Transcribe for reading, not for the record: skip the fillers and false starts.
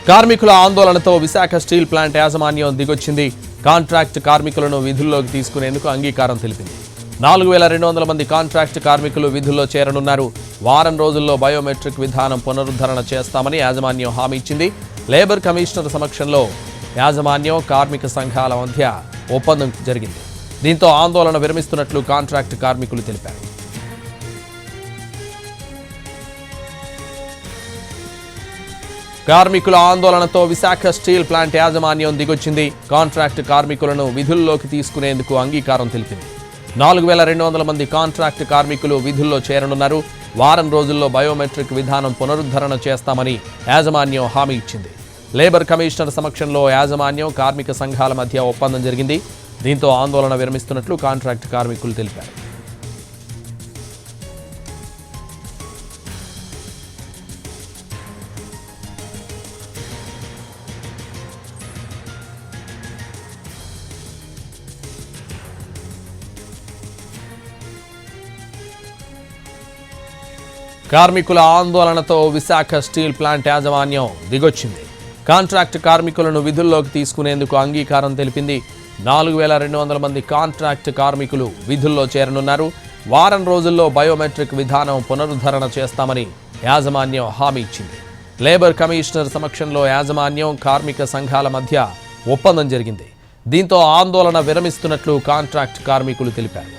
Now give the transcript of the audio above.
కార్మికుల ఆందోళనతో Visakha steel plant యాజమాన్యం దిగొచ్చింది. కాంట్రాక్ట్ కార్మికులను విధుల్లోకి తీసుకునేందుకు అంగీకారం తెలిపింది. 4200 మంది కాంట్రాక్ట్ కార్మికులు విధుల్లో చేరనున్నారు. వారం రోజుల్లో బయోమెట్రిక్ విధానం పునరుద్ధరణ చేస్తామని యాజమాన్యం హామీ ఇచ్చింది. లేబర్ కమిషనర్ సమక్షంలో యాజమాన్యం కార్మిక సంఘాల మధ్య ఒప్పందం జరిగింది. దీంతో ఆందోళన విరమిస్తున్నట్లు కాంట్రాక్ట్ కార్మికులు తెలిపారు. కార్మికుల ఆందోళనతో విశాఖ స్టీల్ ప్లాంట్ యాజమాన్యం దిగొచ్చింది. కాంట్రాక్ట్ కార్మికులను విధుల్లోకి తీసుకునేందుకు అంగీకారం తెలిపింది. 4200 మంది కాంట్రాక్ట్ కార్మికులు విధుల్లో చేరనున్నారు. వారం రోజుల్లో బయోమెట్రిక్ విధానం పునరుద్ధరణ చేస్తామని యాజమాన్యం హామీ ఇచ్చింది. లేబర్ కమిషనర్ సమక్షంలో యాజమాన్యం కార్మిక సంఘాల మధ్య ఒప్పందం జరిగింది. దీంతో ఆందోళన విరమిస్తున్నట్లు కాంట్రాక్ట్ కార్మికులు తెలిపారు. కార్మికుల ఆందోళనతో విశాఖ స్టీల్ ప్లాంట్ యాజమాన్యం దిగొచ్చింది. కాంట్రాక్ట్ కార్మికులను విధుల్లోకి తీసుకునేందుకు అంగీకారం తెలిపింది. 4200 మంది కాంట్రాక్ట్ కార్మికులు విధుల్లో చేరనున్నారు. వారం రోజుల్లో బయోమెట్రిక్ విధానం పునరుద్ధరణ చేస్తామని యాజమాన్యం హామీ ఇచ్చింది. లేబర్ కమిషనర్ సమక్షంలో యాజమాన్యం కార్మిక సంఘాల మధ్య ఒప్పందం జరిగింది. దీంతో ఆందోళన విరమిస్తున్నట్లు కాంట్రాక్ట్ కార్మికులు తెలిపారు.